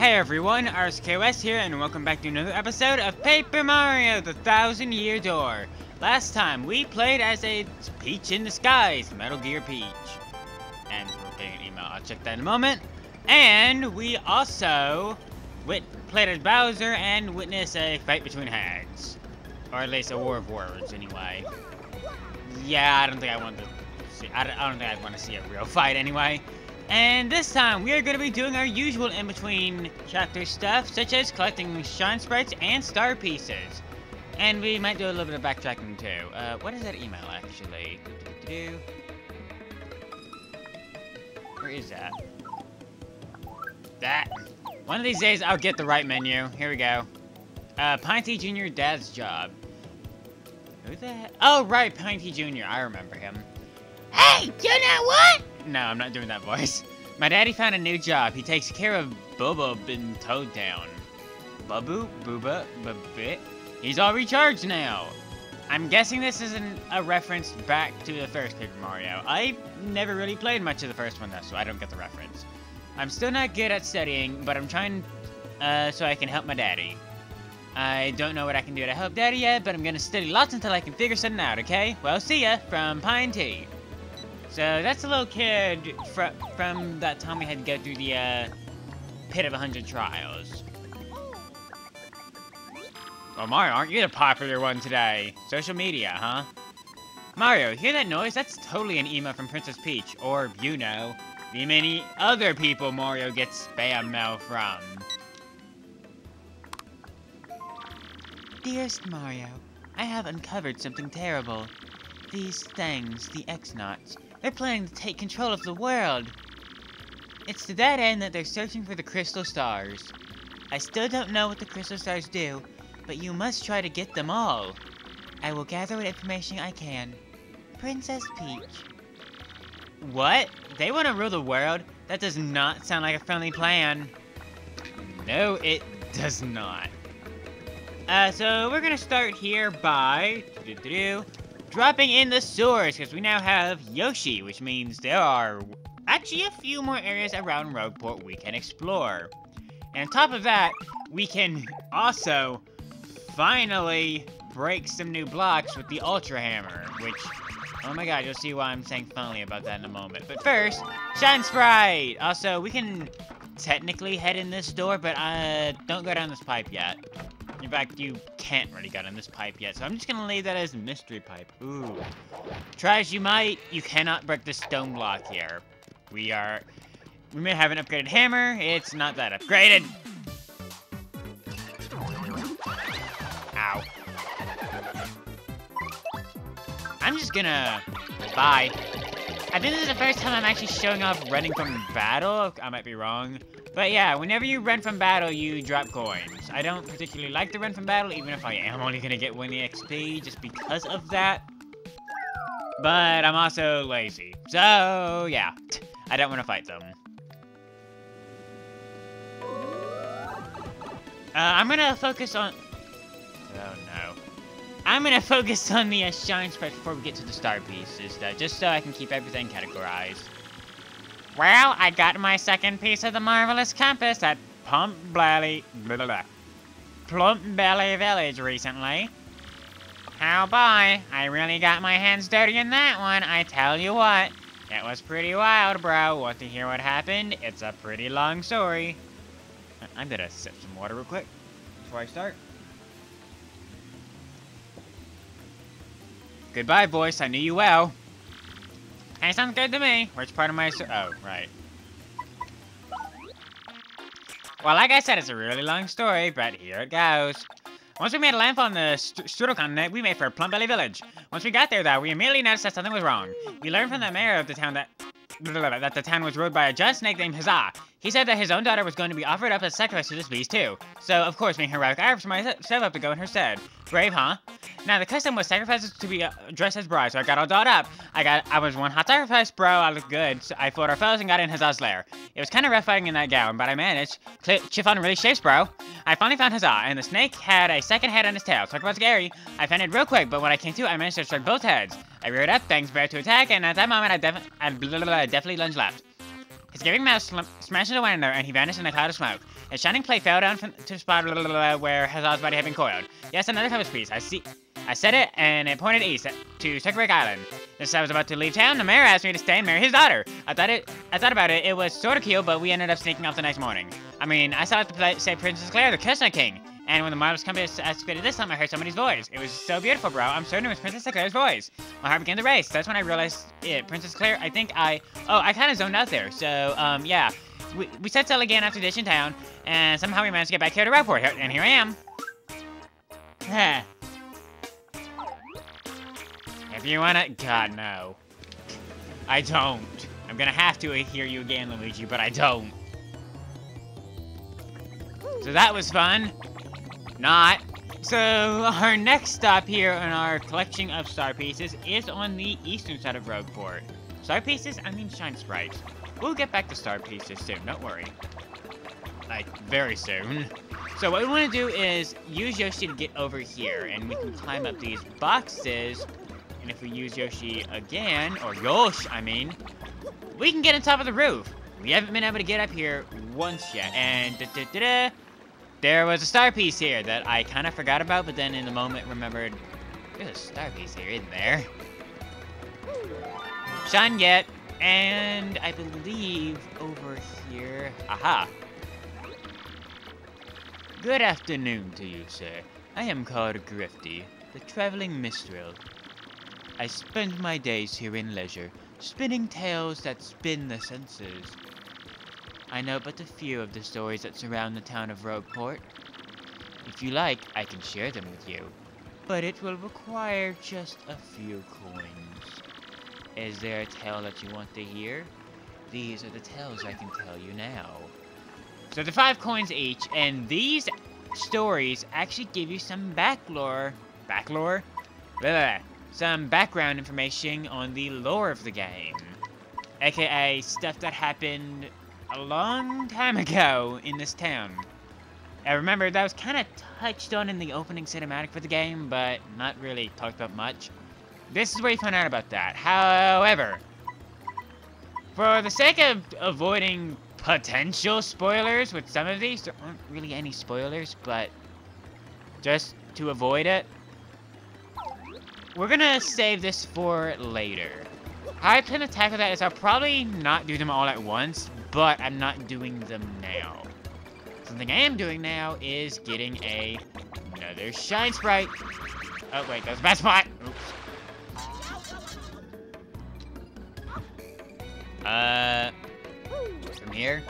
Hey everyone, RSKOS here, and welcome back to another episode of Paper Mario: The Thousand-Year Door. Last time, we played as a Peach in disguise, Metal Gear Peach. And we're getting an email, I'll check that in a moment. And we also played as Bowser and witnessed a fight between hags. Or at least a war of words, anyway. Yeah, I don't think I want to see, I don't think I want to see a real fight anyway. And this time, we are going to be doing our usual in-between chapter stuff, such as collecting shine sprites and star pieces. And we might do a little bit of backtracking too. What is that email, actually? Where is that? That. One of these days, I'll get the right menu. Here we go. Piney Jr. Dad's Job. Who the heck? Oh, right, Piney Jr. I remember him. Hey, you know what? No, I'm not doing that voice. My daddy found a new job. He takes care of Bubba in Toad Town. Bubba? Bubba? He's all recharged now. I'm guessing this isn't a reference back to the first Paper Mario. I never really played much of the first one though, so I don't get the reference. I'm still not good at studying, but I'm trying so I can help my daddy. I don't know what I can do to help Daddy yet, but I'm gonna study lots until I can figure something out, okay? Well, see ya from Pine Tea. So that's a little kid from that time we had to go through the Pit of 100 Trials. Well, Mario, aren't you the popular one today? Social media, huh? Mario, hear that noise? That's totally an email from Princess Peach, or, you know, the many other people Mario gets spam mail from. Dearest Mario, I have uncovered something terrible. These things, the X-Nauts, they're planning to take control of the world. It's to that end that they're searching for the Crystal Stars. I still don't know what the Crystal Stars do, but you must try to get them all. I will gather what information I can. Princess Peach. What? They want to rule the world? That does not sound like a friendly plan. No, it does not. So we're gonna start here by dropping in the sewers, because we now have Yoshi, which means there are actually a few more areas around Rogueport we can explore. And on top of that, we can also finally break some new blocks with the Ultra Hammer, which, oh my god, you'll see why I'm saying finally about that in a moment. But first, Shine Sprite! Also, we can technically head in this door, but don't go down this pipe yet. In fact, you can't really get in this pipe yet, so I'm just gonna leave that as mystery pipe. Ooh. Try as you might, you cannot break the stone block here. We may have an upgraded hammer, it's not that upgraded. Ow. I'm just gonna... Bye. I think this is the first time I'm actually showing off running from battle. I might be wrong. But yeah, whenever you run from battle, you drop coins. I don't particularly like to run from battle, even if I am only gonna get 1 XP just because of that. But I'm also lazy. So, yeah. I don't want to fight them. I'm gonna focus on... Oh no. I'm gonna focus on the shine sprite before we get to the star pieces, though, just so I can keep everything categorized. Well, I got my second piece of the marvelous compass at Plump Belly Village recently. Oh boy, I really got my hands dirty in that one, I tell you what. It was pretty wild, bro. Want to hear what happened? It's a pretty long story. I'm gonna sip some water real quick before I start. Goodbye, voice. I knew you well. Hey, sounds good to me. Which part of my oh, right. Well, like I said, it's a really long story, but here it goes. Once we made a landfall on the Strudel continent, we made for Plum Belly Village. Once we got there, though, we immediately noticed that something was wrong. We learned from the mayor of the town that the town was ruled by a giant snake named Huzzah. He said that his own daughter was going to be offered up as sacrifice to this beast, too. So, of course, being heroic, I offered myself up to go in her stead. Brave, huh? Now, the custom was sacrifices to be dressed as brides, so I got all dolled up. I was one hot sacrifice, bro. I looked good. So I fought our foes and got in Huzzah's lair. It was kind of rough fighting in that gown, but I managed. Chip on really shapes, bro. I finally found Huzzah, and the snake had a second head on his tail. Talk about scary. I found it real quick, but when I came to, I managed to strike both heads. I reared up, thanks Bear to attack, and at that moment, I definitely lunged left. His gaping mouth smashed into the window, and he vanished in a cloud of smoke. His shining plate fell down to the spot where Hazard's body had been coiled. Yes, another compass piece. I said it, and it pointed east to Suckerbrick Island. Just as I was about to leave town, the mayor asked me to stay and marry his daughter. I thought about it. It was sort of cute, but we ended up sneaking off the next morning. I mean, I saw it say Princess Claire, the Chestnut King. And when the marvelous compass excavated this time, I heard somebody's voice. It was so beautiful, bro. I'm certain it was Princess Claire's voice. My heart began to race. That's when I realized it. Princess Claire, I kind of zoned out there. So, yeah. We set sail again after ditching town, and somehow we managed to get back here to Rogueport, and here I am. If you wanna... God, no. I don't. I'm gonna have to hear you again, Luigi, but I don't. So that was fun. Not. So, our next stop here in our collection of star pieces is on the eastern side of Rogueport. Star pieces? I mean shine sprites. We'll get back to star pieces soon, don't worry. Like, very soon. So what we want to do is use Yoshi to get over here, and we can climb up these boxes. And if we use Yoshi again, or Yosh, I mean, we can get on top of the roof. We haven't been able to get up here once yet, and there was a star piece here that I kind of forgot about, but then in the moment remembered, there's a star piece here, isn't there? Shine yet, and I believe over here, aha. Good afternoon to you, sir. I am called Grifty, the traveling minstrel. I spend my days here in leisure, spinning tales that spin the senses. I know but a few of the stories that surround the town of Rogueport. If you like, I can share them with you, but it will require just a few coins. Is there a tale that you want to hear? These are the tales I can tell you now. So they're 5 coins each, and these stories actually give you some some background information on the lore of the game. AKA stuff that happened a long time ago in this town. I remember that was kind of touched on in the opening cinematic for the game, but not really talked about much. This is where you find out about that. However, for the sake of avoiding potential spoilers with some of these, there aren't really any spoilers, but just to avoid it, we're gonna save this for later. How I plan to tackle that is I'll probably not do them all at once, but I'm not doing them now. Something I am doing now is getting another shine sprite. Oh wait, that was a bad spot. Oops. From here.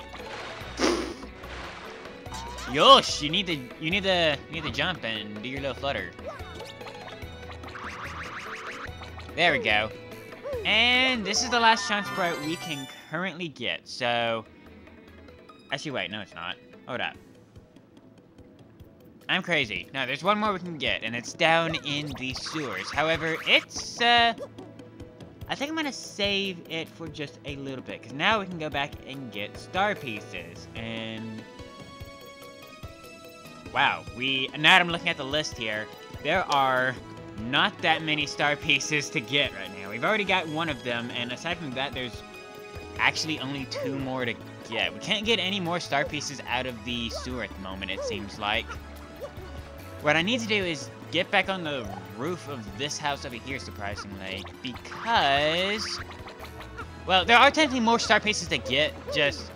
Yosh, you need to jump and do your little flutter. There we go. And this is the last shine sprite we can currently get. So, actually, wait, no, it's not. Hold up. I'm crazy. No, there's one more we can get, and it's down in the sewers. However, it's I think I'm gonna save it for just a little bit, because now we can go back and get star pieces. And wow, now that I'm looking at the list here, there are not that many star pieces to get right now. We've already got one of them, and aside from that, there's actually only 2 more to get. We can't get any more star pieces out of the sewer at the moment, it seems like. What I need to do is get back on the roof of this house over here, surprisingly, because, well, there are technically more star pieces to get, just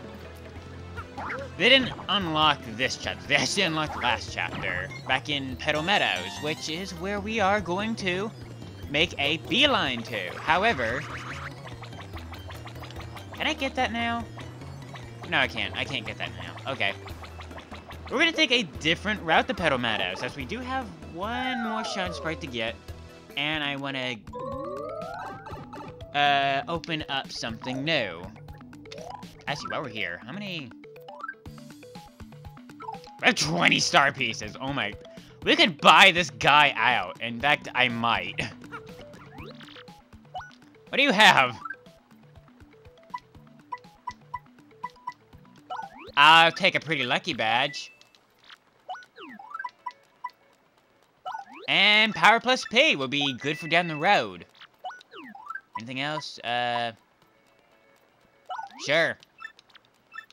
they didn't unlock this chapter. They actually unlocked the last chapter back in Petal Meadows, which is where we are going to make a beeline to. However, can I get that now? No, I can't. I can't get that now. Okay. We're going to take a different route to Petal Meadows, as we do have one more shine sprite to get, and I want to open up something new. Actually, while we're here, how many? We have 20 star pieces. Oh my. We could buy this guy out. In fact, I might. What do you have? I'll take a pretty lucky badge. And Power Plus P will be good for down the road. Anything else? Sure.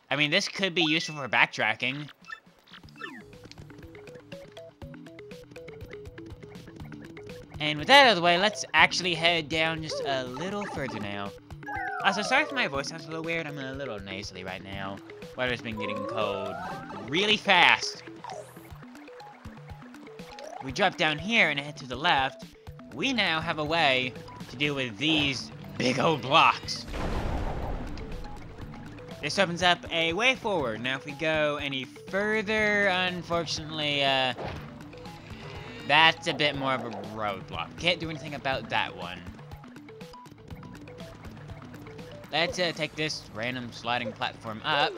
I mean, this could be useful for backtracking. And with that out of the way, let's actually head down just a little further now. Also, sorry if my voice sounds a little weird. I'm a little nasally right now. Weather's been getting cold really fast. We drop down here and head to the left. We now have a way to deal with these big old blocks. This opens up a way forward. Now, if we go any further, unfortunately, that's a bit more of a roadblock. Can't do anything about that one. Let's take this random sliding platform up.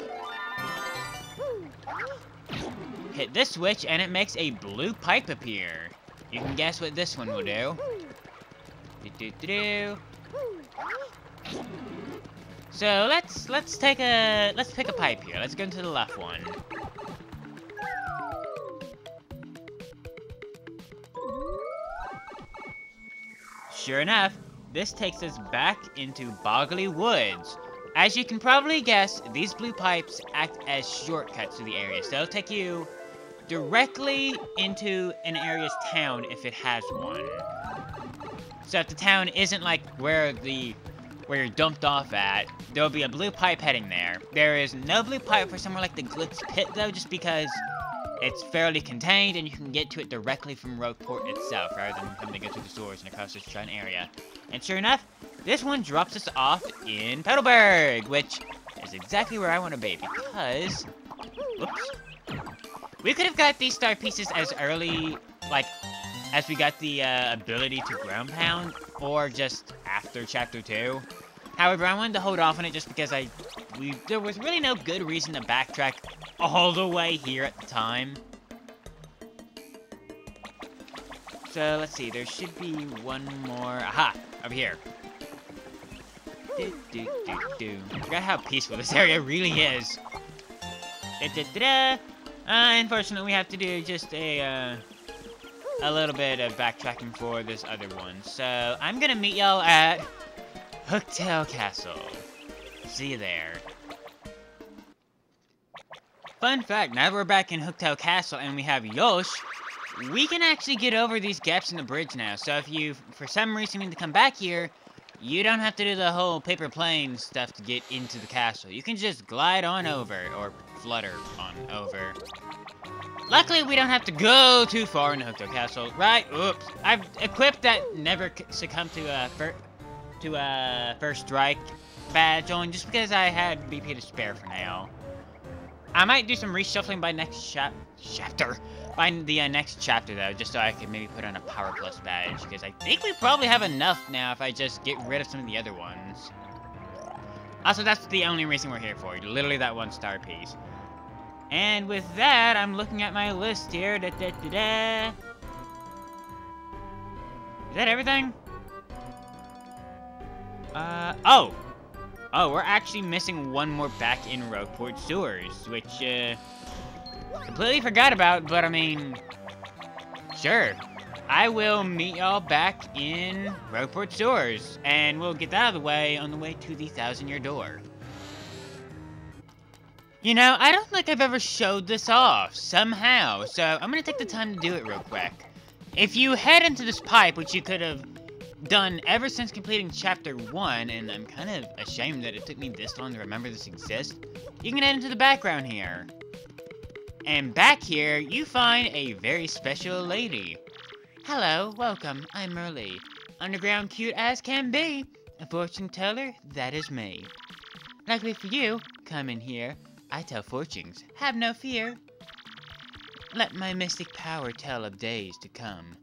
Hit this switch and it makes a blue pipe appear. You can guess what this one will do. So let's pick a pipe here. Let's go into the left one. Sure enough, this takes us back into Boggly Woods. As you can probably guess, these blue pipes act as shortcuts to the area, so they'll take you directly into an area's town if it has one. So if the town isn't like where you're dumped off at, there'll be a blue pipe heading there. There is no blue pipe for somewhere like the Glitz Pit though, just because it's fairly contained and you can get to it directly from Rogueport itself, rather than having to go through the stores and across this giant area. And sure enough, this one drops us off in Petalburg, which is exactly where I want to be, because... Whoops. We could have got these star pieces as early, like, as we got the ability to ground pound, or just after Chapter 2. However, I wanted to hold off on it just because there was really no good reason to backtrack all the way here at the time. So, let's see, there should be one more. Aha! Over here. Forgot how peaceful this area really is. Unfortunately, we have to do just a little bit of backtracking for this other one. So, I'm gonna meet y'all at Hooktail Castle. See you there. Fun fact, now that we're back in Hooktail Castle and we have Yosh, we can actually get over these gaps in the bridge now. So if you, for some reason, need to come back here, you don't have to do the whole paper plane stuff to get into the castle. You can just glide on over, or flutter on over. Luckily, we don't have to go too far in the Hooktail Castle, right? Oops. I've equipped that never succumb to first strike badge on, just because I had BP to spare for now. I might do some reshuffling by next chapter. By the next chapter, though, just so I can maybe put on a Power Plus badge, because I think we probably have enough now if I just get rid of some of the other ones. Also, that's the only reason we're here for, literally that one star piece. And with that, I'm looking at my list here. Is that everything? Oh, we're actually missing one more back in Rogueport Sewers, which, completely forgot about, but I mean, sure. I will meet y'all back in Rogueport Sewers, and we'll get that out of the way on the way to the Thousand Year Door. You know, I don't think I've ever showed this off, somehow, so I'm gonna take the time to do it real quick. If you head into this pipe, which you could have done ever since completing Chapter 1, and I'm kind of ashamed that it took me this long to remember this exists, you can head into the background here. And back here, you find a very special lady. Hello, welcome, I'm Merly. Underground cute as can be. A fortune teller, that is me. Luckily for you, come in here. I tell fortunes, have no fear. Let my mystic power tell of days to come.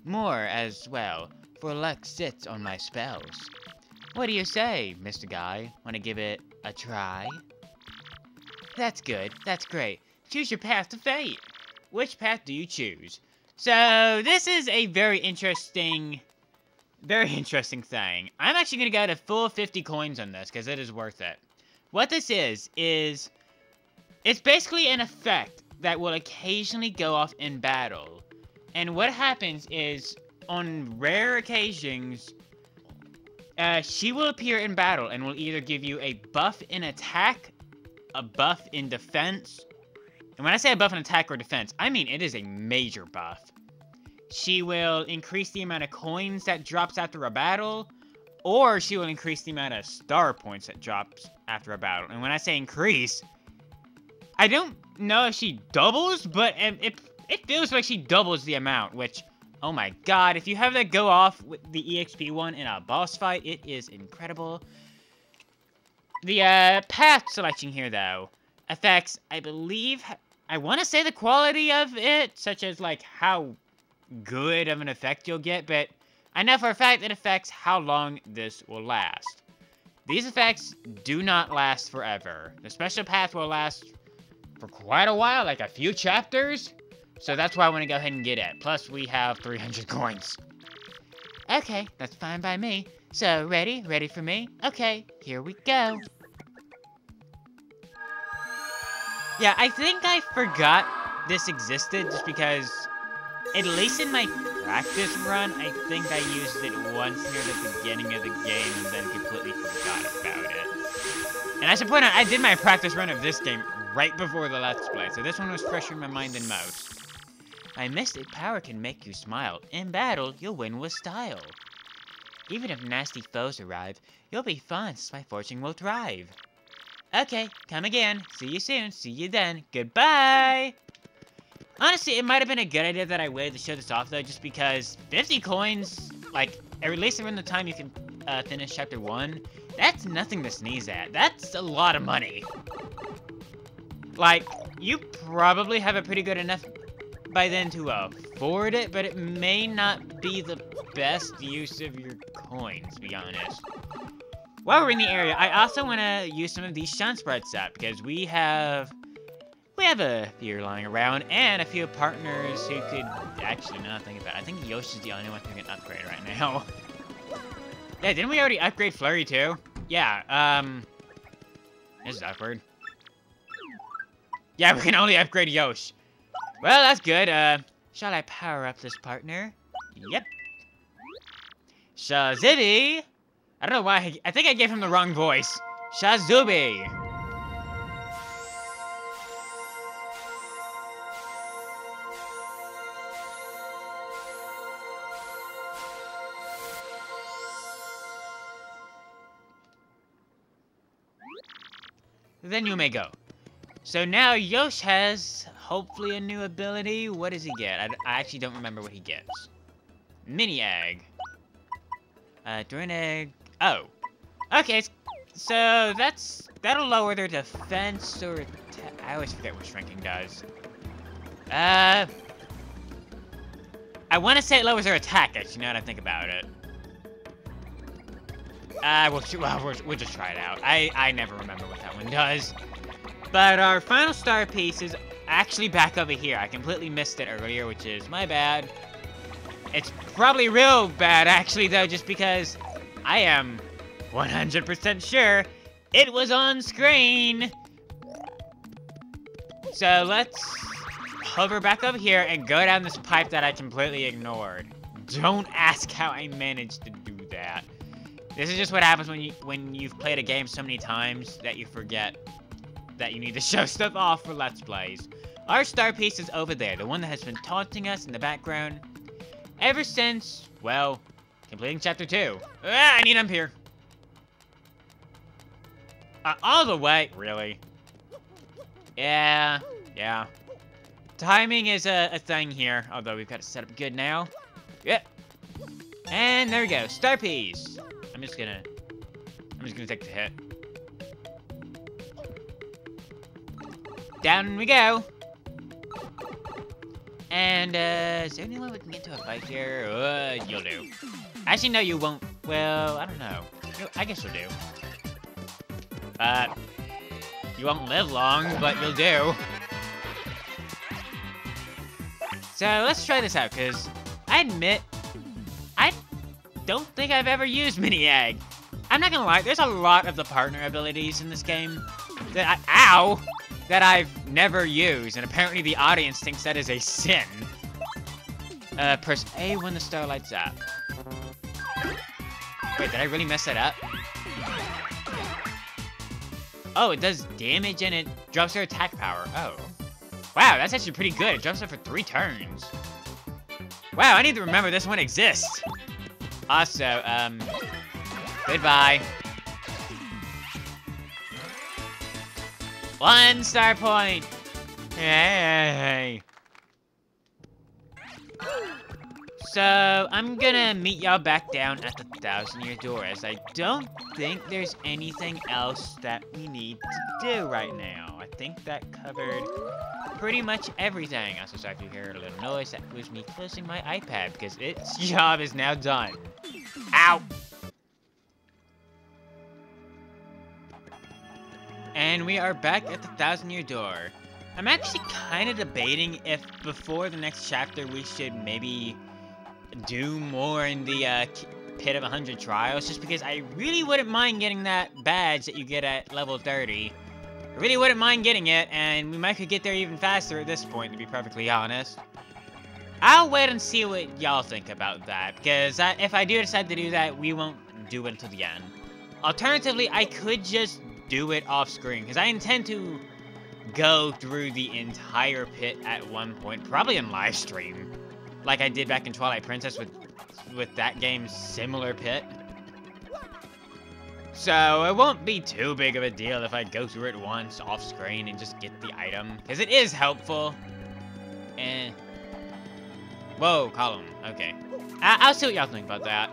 More as well, for luck sits on my spells. What do you say, Mr. Guy? Want to give it a try? That's good, that's great. Choose your path to fate. Which path do you choose? So, this is a very interesting thing. I'm actually going to go to full 50 coins on this, because it is worth it. What this is it's basically an effect that will occasionally go off in battle. And what happens is, on rare occasions, she will appear in battle and will either give you a buff in attack a buff in defense. And when I say a buff in attack or defense, I mean it is a major buff. She will increase the amount of coins that drops after a battle, or she will increase the amount of star points that drops after a battle. And when I say increase, I don't know if she doubles, but it feels like she doubles the amount, which, oh my god, if you have that go off with the EXP one in a boss fight, it is incredible. The path selection here, though, affects, I believe, I want to say the quality of it, such as, like, how good of an effect you'll get, but I know for a fact it affects how long this will last. These effects do not last forever. The special path will last for quite a while, like a few chapters, so that's why I want to go ahead and get it. Plus, we have 300 coins. Okay, that's fine by me. So, ready? Ready for me? Okay, here we go. Yeah, I think I forgot this existed just because, at least in my practice run, I think I used it once near the beginning of the game and then completely forgot about it. And I should point out, I did my practice run of this game right before the Let's Play, so this one was fresher in my mind than most. My mystic power can make you smile. In battle, you'll win with style. Even if nasty foes arrive, you'll be fine since my fortune will thrive. Okay, come again. See you soon. See you then. Goodbye! Honestly, it might have been a good idea that I waited to show this off, though, just because 50 coins, like, at least around the time you can finish Chapter 1, that's nothing to sneeze at. That's a lot of money. Like, you probably have a pretty good enough by then to afford it, but it may not be the best use of your coins, to be honest. While we're in the area, I also want to use some of these Shine Sprites up, because we have a few lying around, and a few partners who could actually, now that I think about it, I think Yoshi's the only one who can upgrade right now. Yeah, didn't we already upgrade Flurry too? Yeah, this is awkward. Yeah, we can only upgrade Yosh. Well, that's good. Shall I power up this partner? Yep. Shazibby! I don't know why, I think I gave him the wrong voice. Shazubi! Then you may go. So now Yosh has, hopefully, a new ability. What does he get? I actually don't remember what he gets. Mini Egg. Drain Egg. Oh. Okay, so that'll lower their defense or I always forget what shrinking does. I want to say it lowers their attack, actually, now that I think about it. We'll just try it out. I never remember what that one does. But our final star piece is actually back over here. I completely missed it earlier, which is my bad. It's probably real bad, actually, though, just because I am 100% sure it was on screen. So let's hover back over here and go down this pipe that I completely ignored. Don't ask how I managed to do that. This is just what happens when you've played a game so many times that you forget that you need to show stuff off for Let's Plays. Our star piece is over there, the one that has been taunting us in the background ever since, well, completing Chapter 2. Ah, I need him here. All the way, really? Yeah. Timing is a thing here, although we've got it set up good now. Yep. And there we go, star piece. I'm just gonna take the hit. Down we go. And, is there anyone we can get into a fight here? You'll do. Actually, no, you won't. Well, I don't know. I guess you'll do. You won't live long, but you'll do. So, let's try this out, because I admit, I don't think I've ever used Mini Egg. I'm not gonna lie, there's a lot of the partner abilities in this game that that I've never used, and apparently the audience thinks that is a sin. Press A when the star lights up. Wait, did I really mess that up? Oh, it does damage and it drops their attack power. Oh. Wow, that's actually pretty good. It drops it for 3 turns. Wow, I need to remember this one exists. Also, goodbye. 1 star point. Hey. So, I'm gonna meet y'all back down at the 1,000-year door, as I don't think there's anything else that we need to do right now. I think that covered pretty much everything. Also, sorry if you hear a little noise. That was me closing my iPad, because its job is now done. Ow! And we are back at the 1,000-year door. I'm actually kind of debating if before the next chapter we should maybe do more in the Pit of 100 Trials, just because I really wouldn't mind getting that badge that you get at level 30. I really wouldn't mind getting it, and we might could get there even faster at this point, to be perfectly honest. I'll wait and see what y'all think about that, because if I do decide to do that, we won't do it until the end. Alternatively, I could just do it off screen, because I intend to go through the entire pit at one point, probably in live stream, like I did back in Twilight Princess with that game's similar pit. So it won't be too big of a deal if I go through it once off screen and just get the item, because it is helpful. Whoa, column. Okay. I'll see what y'all think about that.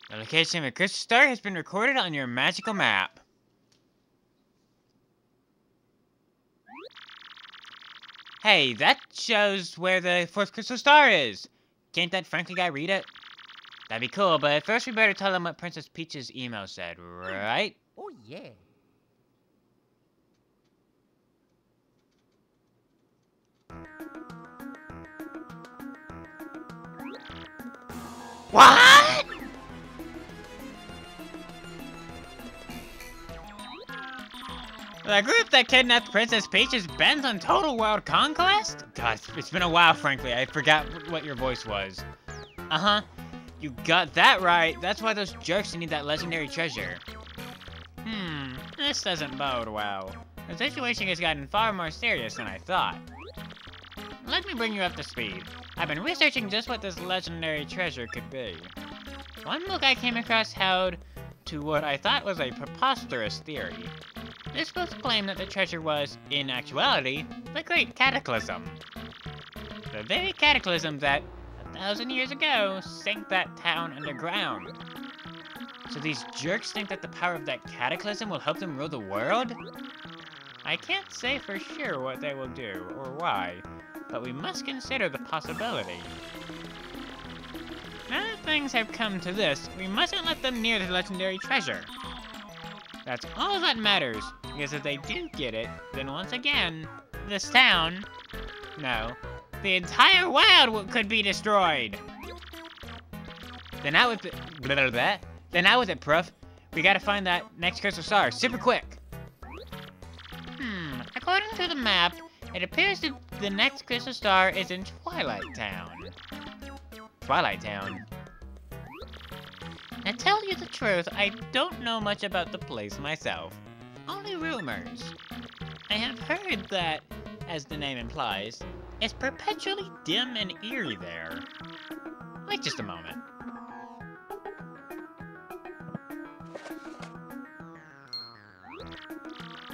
The location of a crystal star has been recorded on your magical map. Hey, that shows where the 4th crystal star is. Can't that Franklin guy read it? That'd be cool, but first we better tell him what Princess Peach's email said, right? Oh, yeah. What? The group that kidnapped Princess Peach is bent on total world conquest? God, it's been a while, frankly. I forgot what your voice was. Uh-huh. You got that right. That's why those jerks need that legendary treasure. This doesn't bode well. The situation has gotten far more serious than I thought. Let me bring you up to speed. I've been researching just what this legendary treasure could be. One book I came across held to what I thought was a preposterous theory. This book claimed that the treasure was, in actuality, the Great Cataclysm. The very cataclysm that, 1,000 years ago, sank that town underground. So these jerks think that the power of that cataclysm will help them rule the world? I can't say for sure what they will do, or why, but we must consider the possibility. Now that things have come to this, we mustn't let them near the legendary treasure. That's all that matters, because if they do get it, then once again, this town, no, the entire world could be destroyed. Then out with it, Prof. We gotta find that next crystal star, super quick. According to the map, it appears that the next crystal star is in Twilight Town. Twilight Town. To tell you the truth, I don't know much about the place myself. Only rumors. I have heard that, as the name implies, it's perpetually dim and eerie there. Wait just a moment.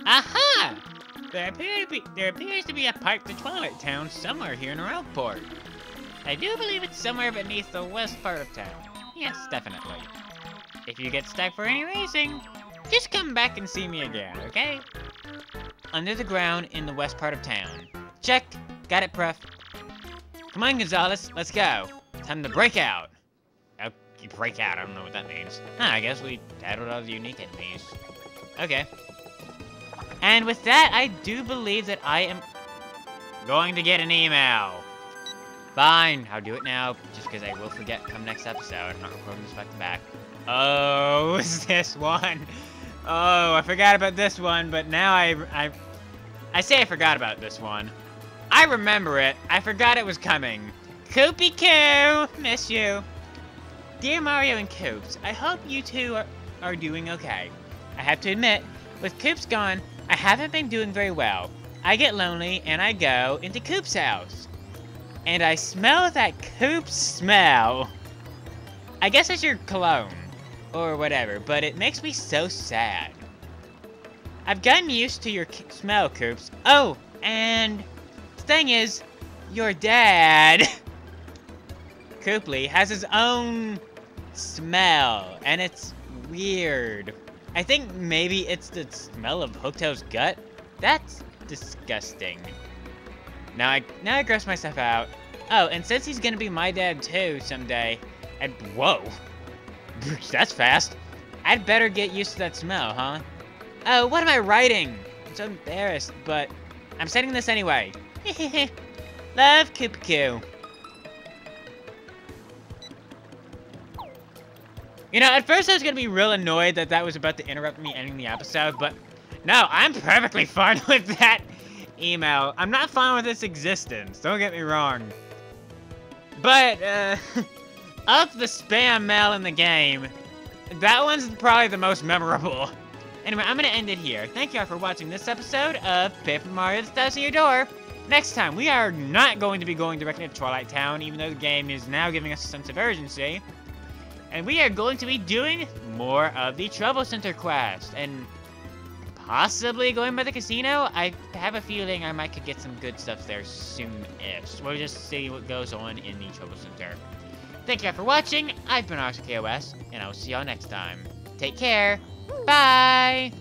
Aha! There appears to be a park to Twilight Town somewhere here in Rogueport. I do believe it's somewhere beneath the west part of town. Yes, definitely. If you get stuck for any reason, just come back and see me again, okay? Under the ground in the west part of town. Check. Got it, Pref. Come on, Gonzalez. Let's go. Time to break out. Oh, break out. I don't know what that means. I guess we tattled all the unique enemies. Okay. And with that, I do believe that I am going to get an email. Fine, I'll do it now, just because I will forget come next episode. I'm not recording this back to back. Oh, is this one? Oh, I forgot about this one, but now I say I forgot about this one. I remember it. I forgot it was coming. Koopy Koo, miss you. Dear Mario and Koops, I hope you two are doing okay. I have to admit, with Koops gone, I haven't been doing very well. I get lonely and I go into Koop's house. And I smell that Koop smell. I guess it's your cologne, or whatever, but it makes me so sad. I've gotten used to your smell, Koops. Oh, and the thing is, your dad, Kooply, has his own smell, and it's weird. I think maybe it's the smell of Hooktail's gut. That's disgusting. Now I gross myself out. Oh, and since he's gonna be my dad too someday, and whoa, that's fast. I'd better get used to that smell, huh? Oh, what am I writing? I'm so embarrassed, but I'm sending this anyway. Love, Koopy. You know, at first I was gonna be real annoyed that was about to interrupt me ending the episode, but no, I'm perfectly fine with that email. I'm not fine with its existence, don't get me wrong. But, of the spam mail in the game, that one's probably the most memorable. Anyway, I'm gonna end it here. Thank you all for watching this episode of Paper Mario The Thousand Year Door. Next time, we are not going to be going directly to Twilight Town, even though the game is now giving us a sense of urgency. And we are going to be doing more of the Trouble Center quest, and possibly going by the casino. I have a feeling I might could get some good stuff there soon-ish. We'll just see what goes on in the Trouble Center. Thank you all for watching. I've been RCKOS, and I will see y'all next time. Take care. Bye!